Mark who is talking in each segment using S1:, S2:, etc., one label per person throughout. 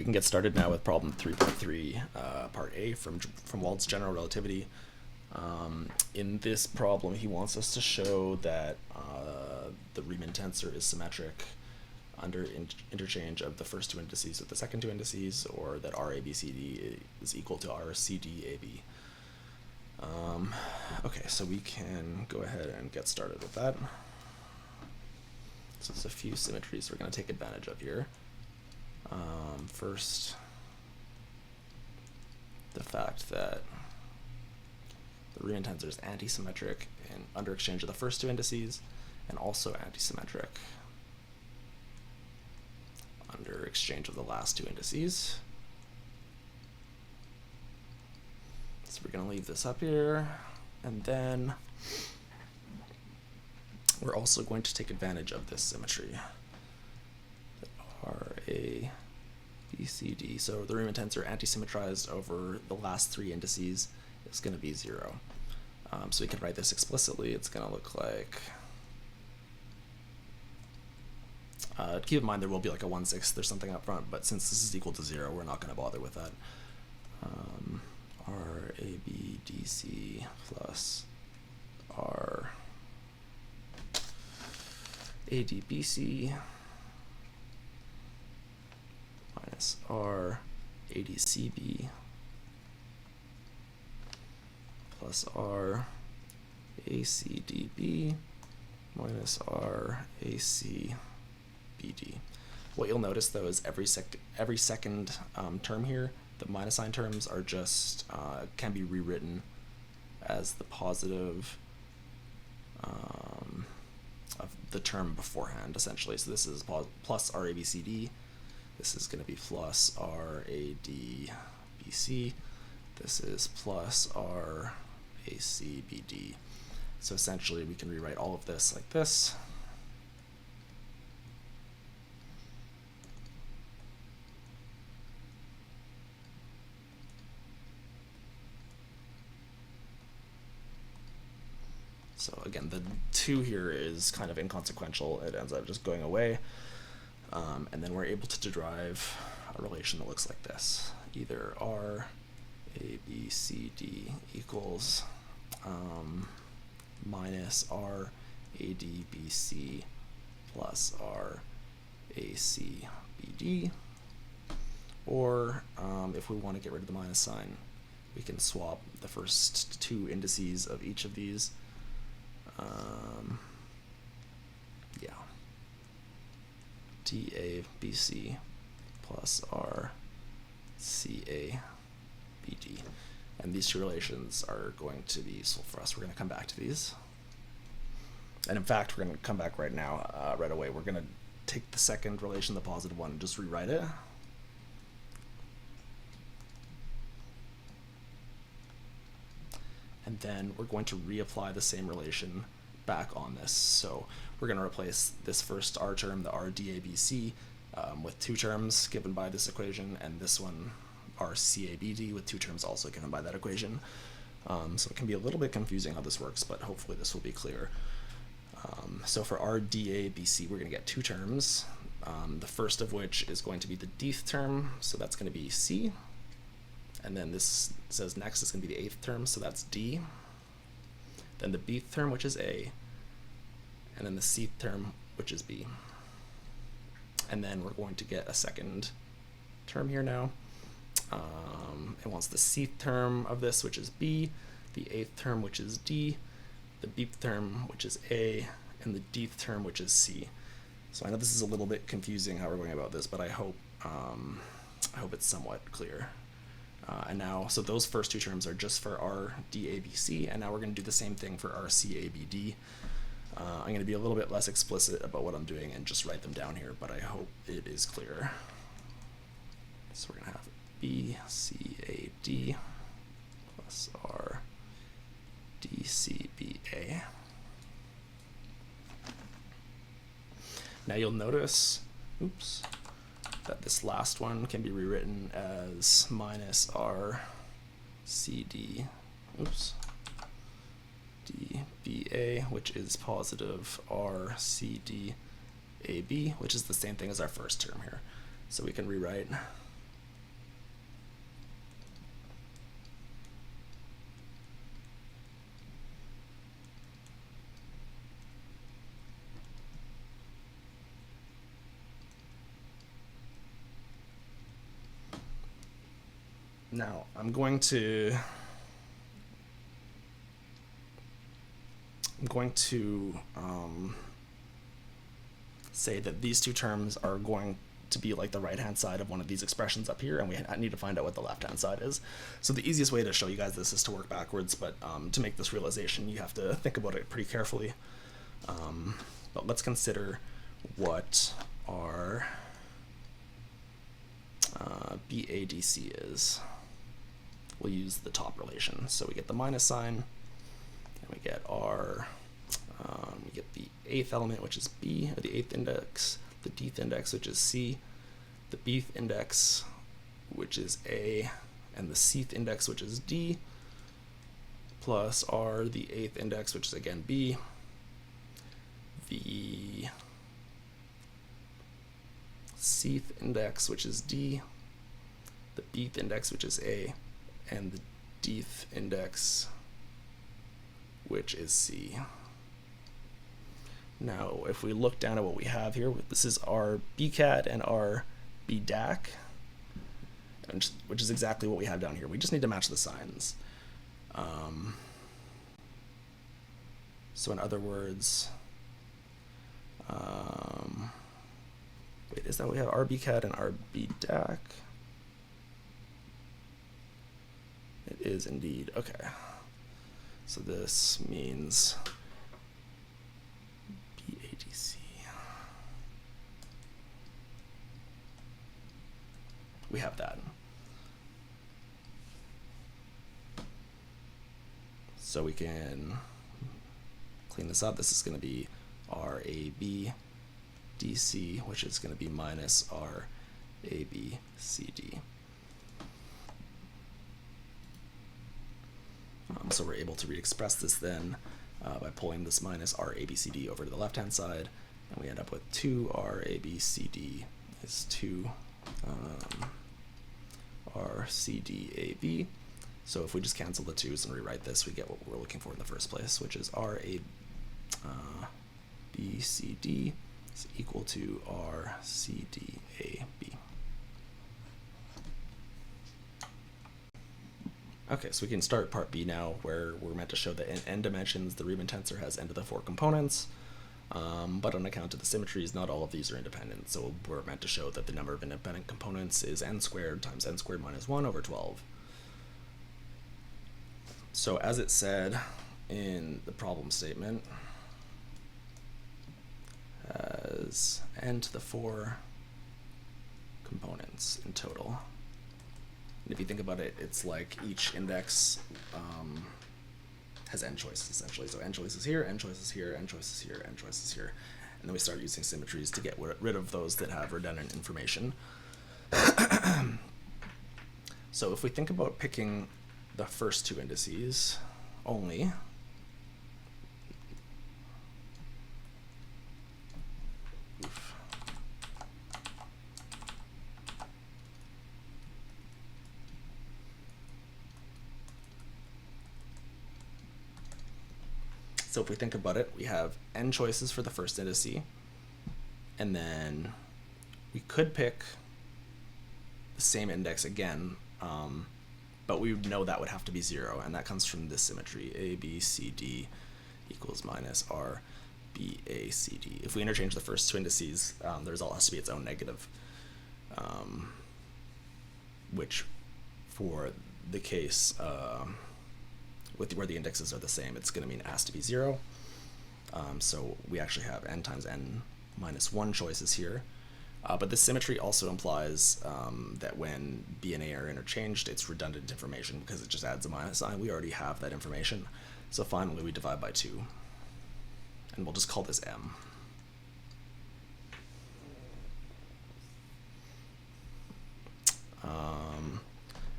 S1: we can get started now with problem 3.3, part A from Wald's General Relativity. In this problem, he wants us to show that the Riemann tensor is symmetric under interchange of the first two indices with the second two indices, or that RABCD is equal to RCDAB. Okay, so we can go ahead and get started with that. So there's a few symmetries we're going to take advantage of here. First, the fact that the Riemann tensor is antisymmetric under exchange of the first two indices, and also antisymmetric under exchange of the last two indices. So we're going to leave this up here, and then we're also going to take advantage of this symmetry. RABCD. So the Riemann tensor antisymmetrized over the last three indices is going to be 0. So we can write this explicitly. It's going to look like, keep in mind there will be like a 1/6 or something up front, but since this is equal to 0, we're not going to bother with that. RABDC plus RADBC minus RADCB plus RACDB minus RACBD. What you'll notice though is every second term here, the minus sign terms are just can be rewritten as the positive of the term beforehand, essentially. So this is plus RABCD. This is going to be plus RADBC. This is plus RACBD. So essentially we can rewrite all of this like this. So again, the 2 here is kind of inconsequential. It ends up just going away. And then we're able to derive a relation that looks like this. Either RABCD equals minus RADBC plus RACBD. Or if we want to get rid of the minus sign, we can swap the first two indices of each of these. DABC plus RCABD. And these two relations are going to be useful for us. We're going to come back to these. And in fact, we're going to come back right now, right away. We're going to take the second relation, the positive one, and just rewrite it. And then we're going to reapply the same relation back on this. So we're going to replace this first R term, the RDABC, with 2 terms given by this equation, and this one, RCABD, with 2 terms also given by that equation. So it can be a little bit confusing how this works, but hopefully this will be clear. So for RDABC, we're going to get 2 terms, the first of which is going to be the dth term, so that's going to be C. And then this says next is going to be the 8th term, so that's D. Then the bth term, which is A. And then the cth term, which is B. And then we're going to get a second term here now. It wants the cth term of this, which is B, the 8th term, which is D, the bth term, which is A, and the dth term, which is C. So I know this is a little bit confusing how we're going about this, but I hope it's somewhat clear. And now, so those first 2 terms are just for RDABC, and now we're going to do the same thing for RCABD. I'm going to be a little bit less explicit about what I'm doing and just write them down here, but I hope it is clear. So we're going to have BCAD plus RDCBA. Now you'll notice, that this last one can be rewritten as minus RCD, DBA, which is positive RCDAB, which is the same thing as our first term here. So we can rewrite Now I'm going to say that these two terms are going to be like the right-hand side of one of these expressions up here, and we need to find out what the left-hand side is. So the easiest way to show you guys this is to work backwards, but to make this realization, you have to think about it pretty carefully. But let's consider what our BADC is. We'll use the top relation. So we get the minus sign, and we get our, we get the eighth element, which is B, or the eighth index, the dth index, which is C, the bth index, which is A, and the cth index, which is D, plus R, the eighth index, which is again B, the cth index, which is D, the bth index, which is A, and the dth index, which is C. Now, if we look down at what we have here, this is our BCAT and our BDAC, which is exactly what we have down here. We just need to match the signs. So in other words, wait, is that what we have? Our BCAT and our BDAC? It is indeed. Okay. So this means BADC. We have that. So we can clean this up. This is going to be RABDC, which is going to be minus RABCD. So we're able to re-express this then by pulling this minus RABCD over to the left-hand side, and we end up with 2 RABCD is 2 RCDAB. So if we just cancel the 2's and rewrite this, we get what we're looking for in the first place, which is RABCD is equal to RCDAB. Okay, so we can start part B now, where we're meant to show that in n dimensions, the Riemann tensor has n to the 4 components, but on account of the symmetries, not all of these are independent, so we're meant to show that the number of independent components is n squared times n squared minus 1 over 12. So as it said in the problem statement, has n to the 4 components in total. And if you think about it, it's like each index has n choices, essentially. So n choices here, n choices here, n choices here, n choices here. And then we start using symmetries to get rid of those that have redundant information. So if we think about picking the first two indices only, so if we think about it, we have n choices for the first indice, and then we could pick the same index again, but we would know that would have to be 0, and that comes from this symmetry, A, B, C, D equals minus R, B, A, C, D. If we interchange the first two indices, the result has to be its own negative, which for the case with where the indexes are the same, it's going to mean it has to be 0. So we actually have n times n minus 1 choices here. But this symmetry also implies that when B and A are interchanged, it's redundant information because it just adds a minus sign. We already have that information. So finally, we divide by 2. And we'll just call this M.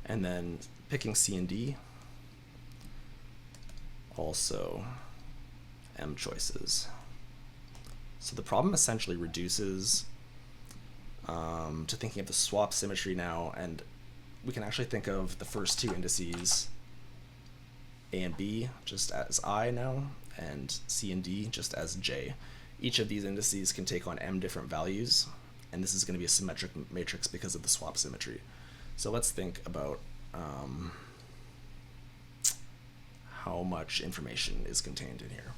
S1: And then picking C and D, also M choices. So the problem essentially reduces to thinking of the swap symmetry now, and we can actually think of the first two indices, A and B, just as I now, and C and D just as J. Each of these indices can take on M different values, and this is going to be a symmetric matrix because of the swap symmetry. So let's think about how much information is contained in here.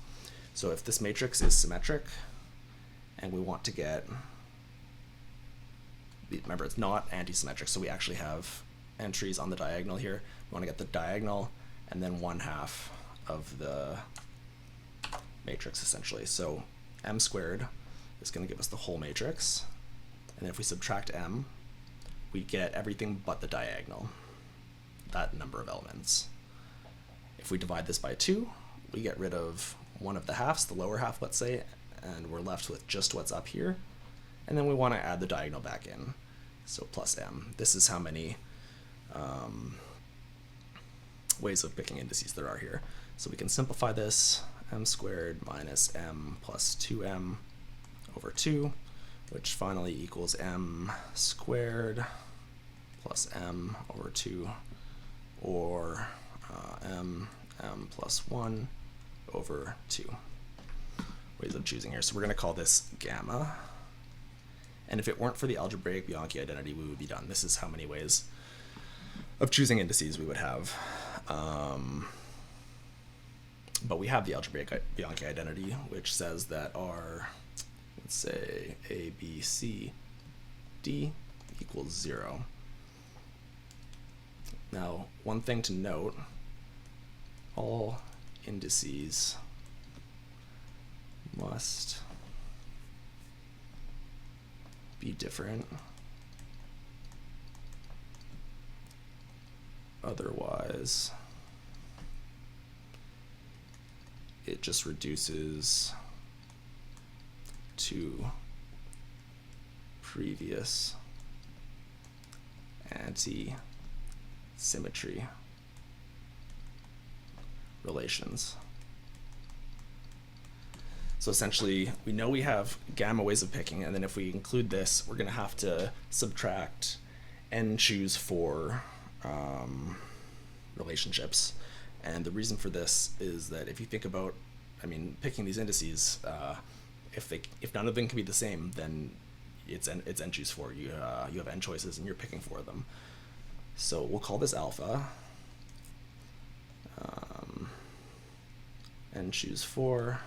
S1: So if this matrix is symmetric, and we want to get, remember it's not anti-symmetric, so we actually have entries on the diagonal here. We want to get the diagonal and then 1/2 of the matrix essentially. So m squared is going to give us the whole matrix, and if we subtract m, we get everything but the diagonal, that number of elements. If we divide this by 2, we get rid of one of the halves, the lower half, let's say, and we're left with just what's up here. And then we want to add the diagonal back in, so plus m. This is how many ways of picking indices there are here. So we can simplify this, m squared minus m plus 2m over 2, which finally equals m squared plus m over 2, or m plus 1 over 2. Ways of choosing here. So we're going to call this gamma. And if it weren't for the algebraic Bianchi identity, we would be done. This is how many ways of choosing indices we would have. But we have the algebraic Bianchi identity, which says that our, let's say, a, b, c, d equals 0. Now, one thing to note, all indices must be different, otherwise it just reduces to previous anti-symmetry relations. So essentially, we know we have gamma ways of picking, and then if we include this, we're going to have to subtract n choose 4 relationships. And the reason for this is that if you think about, picking these indices, if none of them can be the same, then it's n choose 4. You have n choices, and you're picking 4 of them. So we'll call this alpha. N choose 4.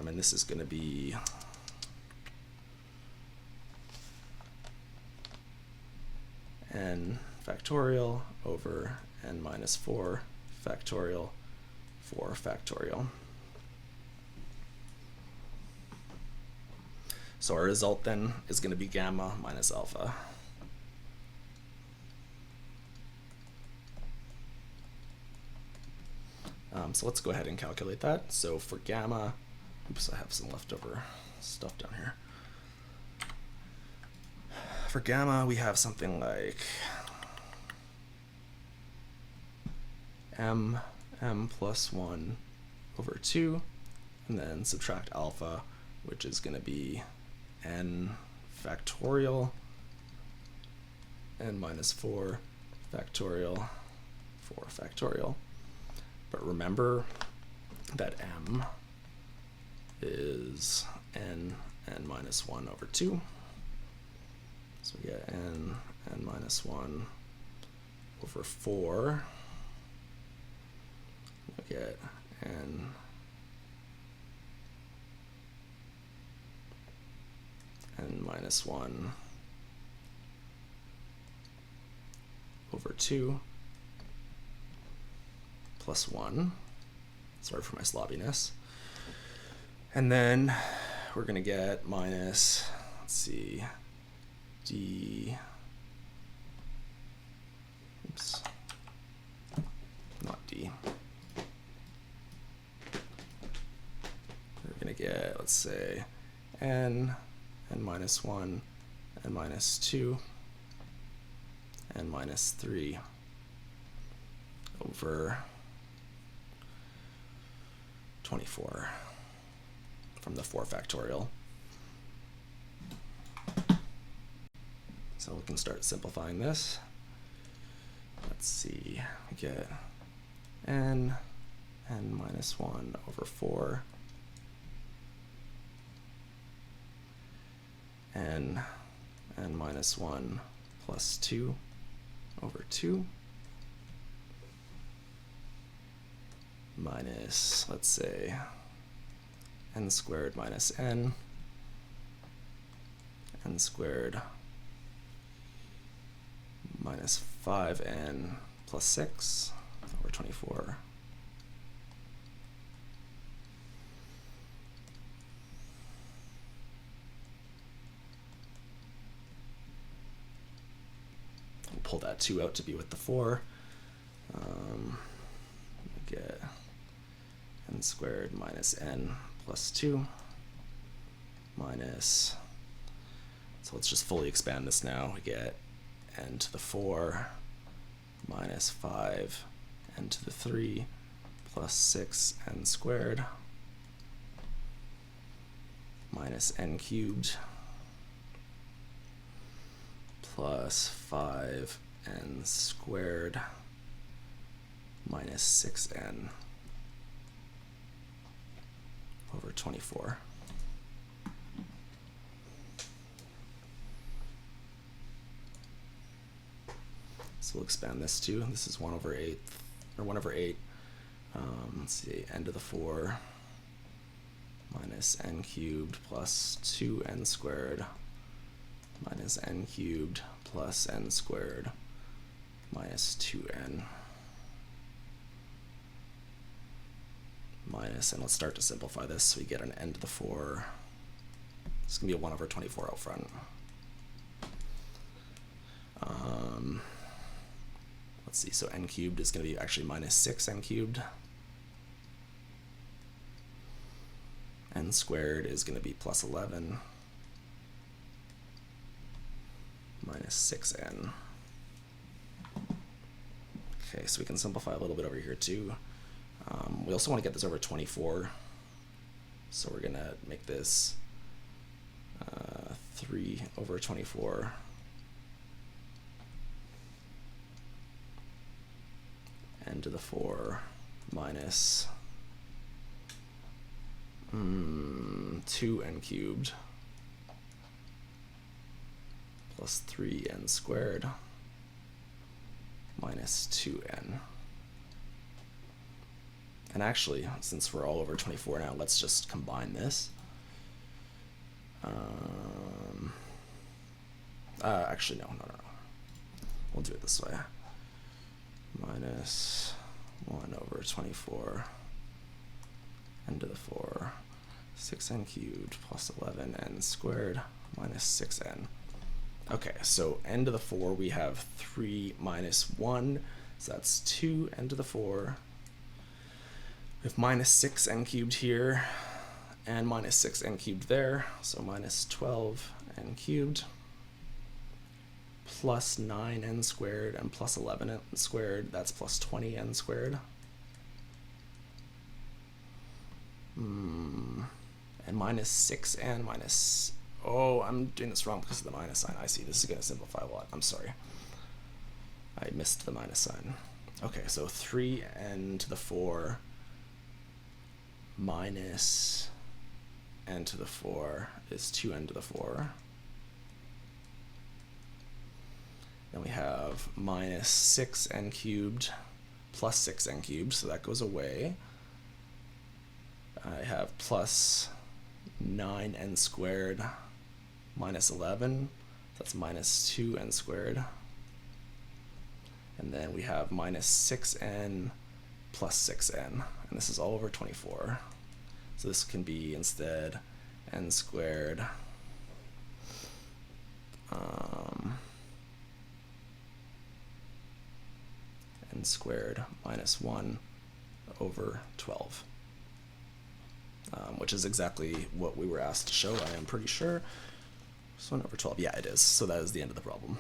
S1: And this is going to be n factorial over n minus 4 factorial 4 factorial. So our result then is going to be gamma minus alpha. So let's go ahead and calculate that. So for gamma, oops, I have some leftover stuff down here. For gamma, we have something like m plus 1 over 2, and then subtract alpha, which is going to be n factorial, n minus 4 factorial, 4 factorial. But remember that m is n minus 1 over 2. So we get n minus 1 over 4. We get n minus 1 over 2 plus 1. Sorry for my sloppiness. And then we're going to get minus, let's see, d, oops, not d. We're going to get, let's say, n minus 1, n minus 2, n minus 3 over 24 from the 4 factorial. So we can start simplifying this. Let's see, we get n minus 1 over 4, n minus 1 plus 2, over 2 minus, let's say, n squared minus n squared minus 5n plus 6 over 24. We'll pull that 2 out to be with the 4. We get n squared minus n plus 2 minus, so let's just fully expand this now. We get n to the 4 minus 5 n to the 3 plus 6 n squared minus n cubed plus 5 n squared minus 6n over 24. So we'll expand this too. This is 1 over 8, or 1 over 8. Let's see, n to the 4 minus n cubed plus 2n squared minus n cubed plus n squared minus 2n minus, and let's start to simplify this. So we get an n to the 4. It's going to be a 1 over 24 out front. Let's see, so n cubed is going to be actually minus 6n cubed. N squared is going to be plus 11 minus 6n. Okay, so we can simplify a little bit over here too. We also want to get this over 24, so we're going to make this 3 over 24 n to the 4 minus 2n cubed plus 3n squared minus 2n. And actually, since we're all over 24 now, let's just combine this. Actually, no. We'll do it this way. Minus 1 over 24 n to the 4, 6n cubed plus 11n squared minus 6n. Okay, so n to the 4, we have 3 minus 1, so that's 2n to the 4. We have minus 6n cubed here, and minus 6n cubed there, so minus 12n cubed, plus 9n squared, and plus 11n squared, that's plus 20n squared. And minus 6n minus, oh, I'm doing this wrong because of the minus sign. I see, this is going to simplify a lot. I'm sorry. I missed the minus sign. Okay, so 3n to the 4 minus n to the 4 is 2n to the 4. Then we have minus 6n cubed plus 6n cubed, so that goes away. I have plus 9n squared minus 11, that's minus 2n squared. And then we have minus 6n plus 6n, and this is all over 24. So this can be instead n squared n squared minus 1 over 12, which is exactly what we were asked to show, I am pretty sure. So 1 over 12, yeah, it is. So that is the end of the problem.